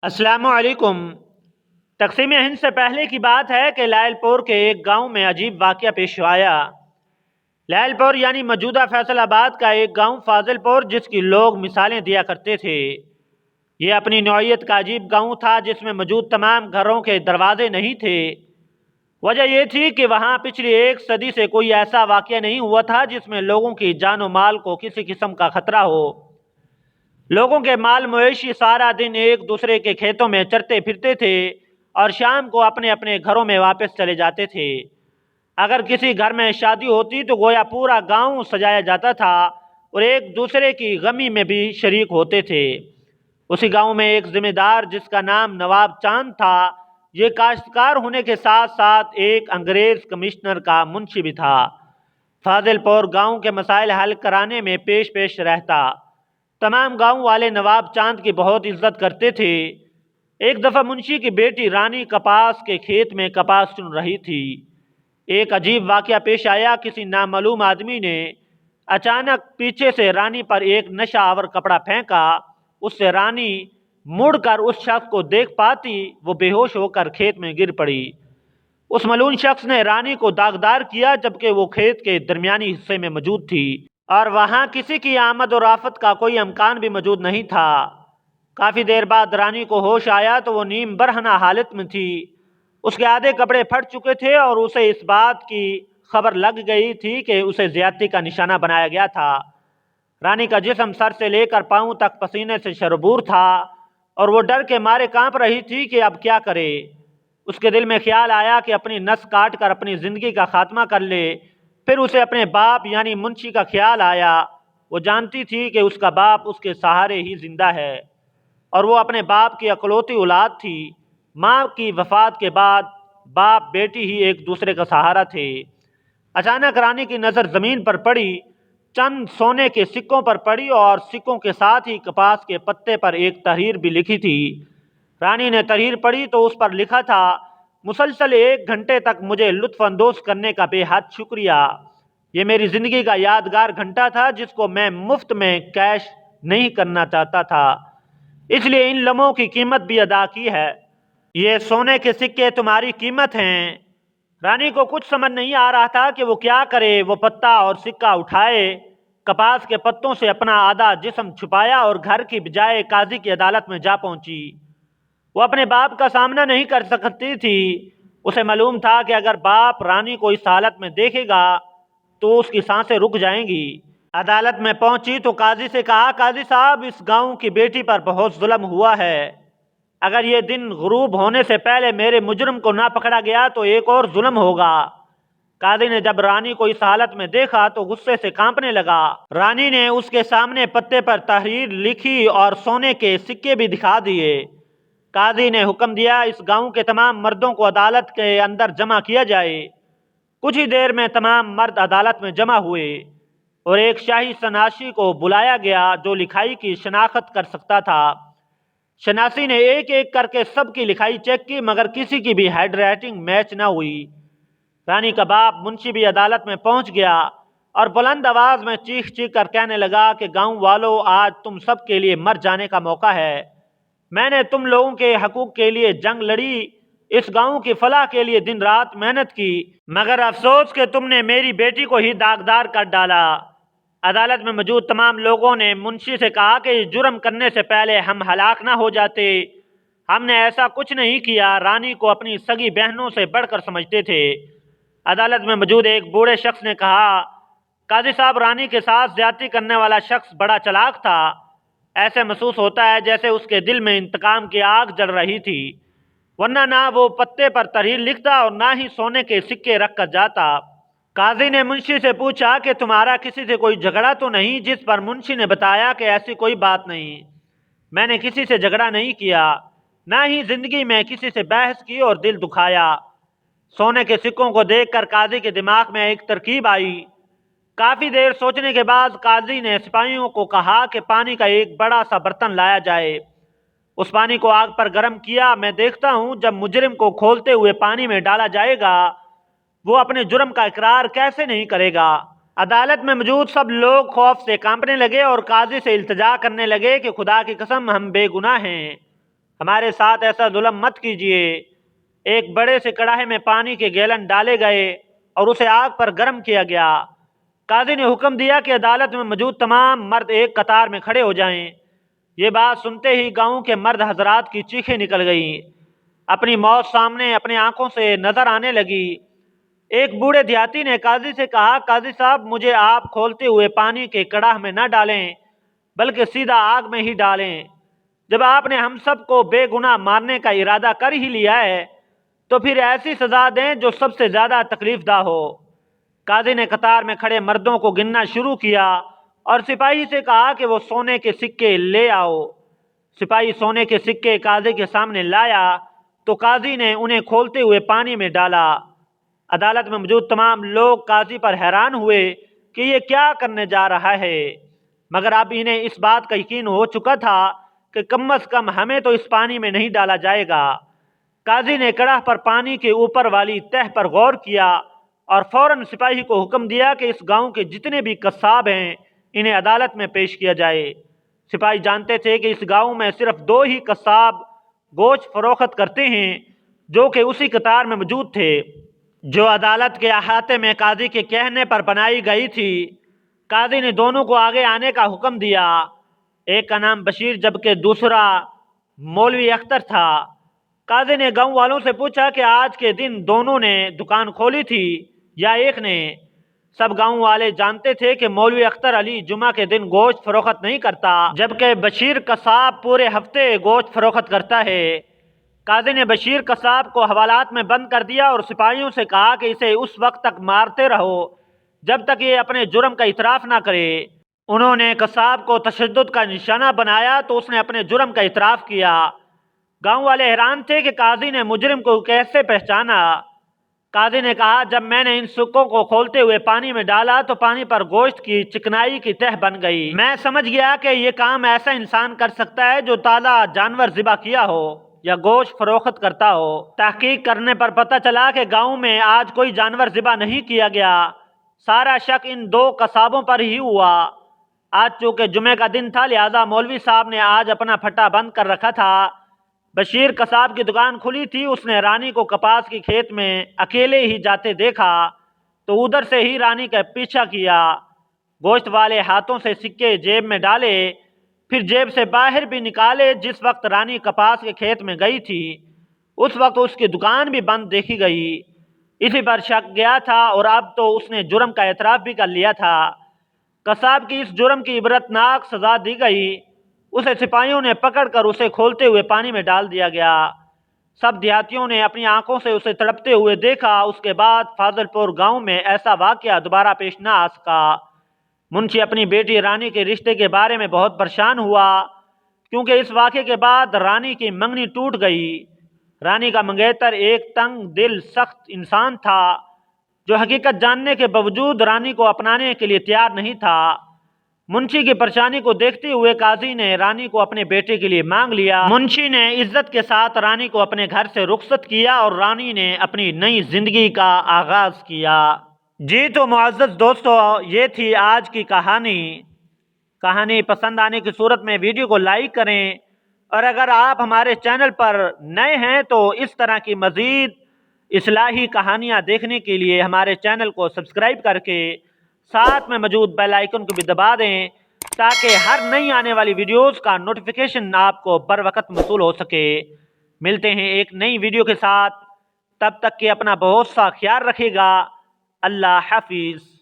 السلام علیکم۔ تقسیم ہند سے پہلے کی بات ہے کہ لائل پور کے ایک گاؤں میں عجیب واقعہ پیش آیا۔ لائل پور یعنی موجودہ فیصل آباد کا ایک گاؤں فاضل پور، جس کی لوگ مثالیں دیا کرتے تھے۔ یہ اپنی نوعیت کا عجیب گاؤں تھا جس میں موجود تمام گھروں کے دروازے نہیں تھے۔ وجہ یہ تھی کہ وہاں پچھلی ایک صدی سے کوئی ایسا واقعہ نہیں ہوا تھا جس میں لوگوں کی جان و مال کو کسی قسم کا خطرہ ہو۔ لوگوں کے مال مویشی سارا دن ایک دوسرے کے کھیتوں میں چرتے پھرتے تھے اور شام کو اپنے اپنے گھروں میں واپس چلے جاتے تھے۔ اگر کسی گھر میں شادی ہوتی تو گویا پورا گاؤں سجایا جاتا تھا اور ایک دوسرے کی غمی میں بھی شریک ہوتے تھے۔ اسی گاؤں میں ایک ذمہ دار جس کا نام نواب چاند تھا، یہ کاشتکار ہونے کے ساتھ ساتھ ایک انگریز کمشنر کا منشی بھی تھا۔ فاضل پور گاؤں کے مسائل حل کرانے میں پیش رہتا۔ تمام گاؤں والے نواب چاند کی بہت عزت کرتے تھے۔ ایک دفعہ منشی کی بیٹی رانی کپاس کے کھیت میں کپاس چن رہی تھی۔ ایک عجیب واقعہ پیش آیا۔ کسی نامعلوم آدمی نے اچانک پیچھے سے رانی پر ایک نشہ آور کپڑا پھینکا۔ اس سے رانی مڑ کر اس شخص کو دیکھ پاتی، وہ بے ہوش ہو کر کھیت میں گر پڑی۔ اس ملعون شخص نے رانی کو داغدار کیا، جبکہ وہ کھیت کے درمیانی حصے میں موجود تھی اور وہاں کسی کی آمد و رافت کا کوئی امکان بھی موجود نہیں تھا۔ کافی دیر بعد رانی کو ہوش آیا تو وہ نیم برہنہ حالت میں تھی۔ اس کے آدھے کپڑے پھٹ چکے تھے اور اسے اس بات کی خبر لگ گئی تھی کہ اسے زیادتی کا نشانہ بنایا گیا تھا۔ رانی کا جسم سر سے لے کر پاؤں تک پسینے سے شربور تھا اور وہ ڈر کے مارے کانپ رہی تھی کہ اب کیا کرے۔ اس کے دل میں خیال آیا کہ اپنی نس کاٹ کر اپنی زندگی کا خاتمہ کر لے۔ پھر اسے اپنے باپ یعنی منشی کا خیال آیا۔ وہ جانتی تھی کہ اس کا باپ اس کے سہارے ہی زندہ ہے اور وہ اپنے باپ کی اکلوتی اولاد تھی۔ ماں کی وفات کے بعد باپ بیٹی ہی ایک دوسرے کا سہارا تھے۔ اچانک رانی کی نظر زمین پر پڑی، چند سونے کے سکوں پر پڑی اور سکوں کے ساتھ ہی کپاس کے پتے پر ایک تحریر بھی لکھی تھی۔ رانی نے تحریر پڑھی تو اس پر لکھا تھا: مسلسل 1 گھنٹے تک مجھے لطف اندوز کرنے کا بے حد شکریہ۔ یہ میری زندگی کا یادگار گھنٹہ تھا جس کو میں مفت میں کیش نہیں کرنا چاہتا تھا، اس لیے ان لمحوں کی قیمت بھی ادا کی ہے۔ یہ سونے کے سکے تمہاری قیمت ہیں۔ رانی کو کچھ سمجھ نہیں آ رہا تھا کہ وہ کیا کرے۔ وہ پتا اور سکہ اٹھائے، کپاس کے پتوں سے اپنا آدھا جسم چھپایا اور گھر کی بجائے قاضی کی عدالت میں جا پہنچی۔ وہ اپنے باپ کا سامنا نہیں کر سکتی تھی۔ اسے معلوم تھا کہ اگر باپ رانی کو اس حالت میں دیکھے گا تو اس کی سانسیں رک جائیں گی۔ عدالت میں پہنچی تو قاضی سے کہا: قاضی صاحب، اس گاؤں کی بیٹی پر بہت ظلم ہوا ہے۔ اگر یہ دن غروب ہونے سے پہلے میرے مجرم کو نہ پکڑا گیا تو ایک اور ظلم ہوگا۔ قاضی نے جب رانی کو اس حالت میں دیکھا تو غصے سے کانپنے لگا۔ رانی نے اس کے سامنے پتے پر تحریر لکھی اور سونے کے سکے بھی دکھا دیے۔ قاضی نے حکم دیا: اس گاؤں کے تمام مردوں کو عدالت کے اندر جمع کیا جائے۔ کچھ ہی دیر میں تمام مرد عدالت میں جمع ہوئے اور ایک شاہی شناسی کو بلایا گیا جو لکھائی کی شناخت کر سکتا تھا۔ شناسی نے ایک ایک کر کے سب کی لکھائی چیک کی، مگر کسی کی بھی ہینڈ رائٹنگ میچ نہ ہوئی۔ رانی کا باپ منشی بھی عدالت میں پہنچ گیا اور بلند آواز میں چیخ چیخ کر کہنے لگا کہ گاؤں والو، آج تم سب کے لیے مر جانے کا موقع ہے۔ میں نے تم لوگوں کے حقوق کے لیے جنگ لڑی، اس گاؤں کی فلاح کے لیے دن رات محنت کی، مگر افسوس کہ تم نے میری بیٹی کو ہی داغدار کر ڈالا۔ عدالت میں موجود تمام لوگوں نے منشی سے کہا کہ اس جرم کرنے سے پہلے ہم ہلاک نہ ہو جاتے۔ ہم نے ایسا کچھ نہیں کیا۔ رانی کو اپنی سگی بہنوں سے بڑھ کر سمجھتے تھے۔ عدالت میں موجود ایک بوڑھے شخص نے کہا: قاضی صاحب، رانی کے ساتھ زیادتی کرنے والا شخص بڑا چالاک تھا۔ ایسے محسوس ہوتا ہے جیسے اس کے دل میں انتقام کی آگ جل رہی تھی، ورنہ نہ وہ پتے پر تحریر لکھتا اور نہ ہی سونے کے سکے رکھ کر جاتا۔ قاضی نے منشی سے پوچھا کہ تمہارا کسی سے کوئی جھگڑا تو نہیں؟ جس پر منشی نے بتایا کہ ایسی کوئی بات نہیں، میں نے کسی سے جھگڑا نہیں کیا، نہ ہی زندگی میں کسی سے بحث کی اور دل دکھایا۔ سونے کے سکوں کو دیکھ کر قاضی کے دماغ میں ایک ترکیب آئی۔ کافی دیر سوچنے کے بعد قاضی نے سپاہیوں کو کہا کہ پانی کا ایک بڑا سا برتن لایا جائے۔ اس پانی کو آگ پر گرم کیا۔ میں دیکھتا ہوں جب مجرم کو کھولتے ہوئے پانی میں ڈالا جائے گا وہ اپنے جرم کا اقرار کیسے نہیں کرے گا۔ عدالت میں موجود سب لوگ خوف سے کانپنے لگے اور قاضی سے التجا کرنے لگے کہ خدا کی قسم، ہم بے گناہ ہیں، ہمارے ساتھ ایسا ظلم مت کیجیے۔ ایک بڑے سے کڑاہے میں پانی کے گیلن ڈالے گئے اور اسے آگ پر گرم کیا گیا۔ قاضی نے حکم دیا کہ عدالت میں موجود تمام مرد ایک قطار میں کھڑے ہو جائیں۔ یہ بات سنتے ہی گاؤں کے مرد حضرات کی چیخیں نکل گئیں۔ اپنی موت سامنے اپنی آنکھوں سے نظر آنے لگی۔ ایک بوڑھے دیہاتی نے قاضی سے کہا، قاضی صاحب مجھے آپ کھولتے ہوئے پانی کے کڑاہ میں نہ ڈالیں بلکہ سیدھا آگ میں ہی ڈالیں۔ جب آپ نے ہم سب کو بے گناہ مارنے کا ارادہ کر ہی لیا ہے تو پھر ایسی سزا دیں جو سب سے زیادہ تکلیف دہ ہو۔ قاضی نے قطار میں کھڑے مردوں کو گننا شروع کیا اور سپاہی سے کہا کہ وہ سونے کے سکے لے آؤ۔ سپاہی سونے کے سکے قاضی کے سامنے لایا تو قاضی نے انہیں کھولتے ہوئے پانی میں ڈالا۔ عدالت میں موجود تمام لوگ قاضی پر حیران ہوئے کہ یہ کیا کرنے جا رہا ہے، مگر اب انہیں اس بات کا یقین ہو چکا تھا کہ کم از کم ہمیں تو اس پانی میں نہیں ڈالا جائے گا۔ قاضی نے کڑاہ پر پانی کے اوپر والی تہ پر غور کیا اور فوراً سپاہی کو حکم دیا کہ اس گاؤں کے جتنے بھی قصاب ہیں انہیں عدالت میں پیش کیا جائے۔ سپاہی جانتے تھے کہ اس گاؤں میں صرف 2 ہی قصاب گوشت فروخت کرتے ہیں جو کہ اسی قطار میں موجود تھے جو عدالت کے احاطے میں قاضی کے کہنے پر بنائی گئی تھی۔ قاضی نے دونوں کو آگے آنے کا حکم دیا۔ ایک کا نام بشیر جبکہ دوسرا مولوی اختر تھا۔ قاضی نے گاؤں والوں سے پوچھا کہ آج کے دن دونوں نے دکان کھولی تھی یا ایک نے؟ سب گاؤں والے جانتے تھے کہ مولوی اختر علی جمعہ کے دن گوشت فروخت نہیں کرتا جبکہ بشیر قصاب پورے ہفتے گوشت فروخت کرتا ہے۔ قاضی نے بشیر قصاب کو حوالات میں بند کر دیا اور سپاہیوں سے کہا کہ اسے اس وقت تک مارتے رہو جب تک یہ اپنے جرم کا اعتراف نہ کرے۔ انہوں نے قصاب کو تشدد کا نشانہ بنایا تو اس نے اپنے جرم کا اعتراف کیا۔ گاؤں والے حیران تھے کہ قاضی نے مجرم کو کیسے پہچانا۔ قاضی نے کہا، جب میں نے ان سکوں کو کھولتے ہوئے پانی میں ڈالا تو پانی پر گوشت کی چکنائی کی تہ بن گئی۔ میں سمجھ گیا کہ یہ کام ایسا انسان کر سکتا ہے جو تازہ جانور ذبح کیا ہو یا گوشت فروخت کرتا ہو۔ تحقیق کرنے پر پتہ چلا کہ گاؤں میں آج کوئی جانور ذبح نہیں کیا گیا۔ سارا شک ان 2 قصابوں پر ہی ہوا۔ آج چونکہ جمعے کا دن تھا لہذا مولوی صاحب نے آج اپنا پھٹا بند کر رکھا تھا۔ بشیر قصاب کی دکان کھلی تھی۔ اس نے رانی کو کپاس کی کھیت میں اکیلے ہی جاتے دیکھا تو ادھر سے ہی رانی کا پیچھا کیا۔ گوشت والے ہاتھوں سے سکے جیب میں ڈالے، پھر جیب سے باہر بھی نکالے۔ جس وقت رانی کپاس کے کھیت میں گئی تھی اس وقت اس کی دکان بھی بند دیکھی گئی۔ اسی پر شک گیا تھا اور اب تو اس نے جرم کا اعتراف بھی کر لیا تھا۔ قصاب کی اس جرم کی عبرتناک سزا دی گئی۔ اسے سپاہیوں نے پکڑ کر اسے کھولتے ہوئے پانی میں ڈال دیا گیا۔ سب دیہاتیوں نے اپنی آنکھوں سے اسے تڑپتے ہوئے دیکھا۔ اس کے بعد فاضل پور گاؤں میں ایسا واقعہ دوبارہ پیش نہ آ سکا۔ منشی اپنی بیٹی رانی کے رشتے کے بارے میں بہت پریشان ہوا کیونکہ اس واقعے کے بعد رانی کی منگنی ٹوٹ گئی۔ رانی کا منگیتر ایک تنگ دل سخت انسان تھا جو حقیقت جاننے کے باوجود رانی کو اپنانے کے لیے تیار نہیں تھا۔ منشی کی پریشانی کو دیکھتے ہوئے قاضی نے رانی کو اپنے بیٹے کے لیے مانگ لیا۔ منشی نے عزت کے ساتھ رانی کو اپنے گھر سے رخصت کیا اور رانی نے اپنی نئی زندگی کا آغاز کیا۔ جی تو معزز دوستو، یہ تھی آج کی کہانی۔ کہانی پسند آنے کی صورت میں ویڈیو کو لائک کریں اور اگر آپ ہمارے چینل پر نئے ہیں تو اس طرح کی مزید اصلاحی کہانیاں دیکھنے کے لیے ہمارے چینل کو سبسکرائب کر کے ساتھ میں موجود بیل آئیکن کو بھی دبا دیں تاکہ ہر نئی آنے والی ویڈیوز کا نوٹیفیکیشن آپ کو بر وقت موصول ہو سکے۔ ملتے ہیں ایک نئی ویڈیو کے ساتھ، تب تک کہ اپنا بہت سا خیال رکھے گا۔ اللہ حافظ۔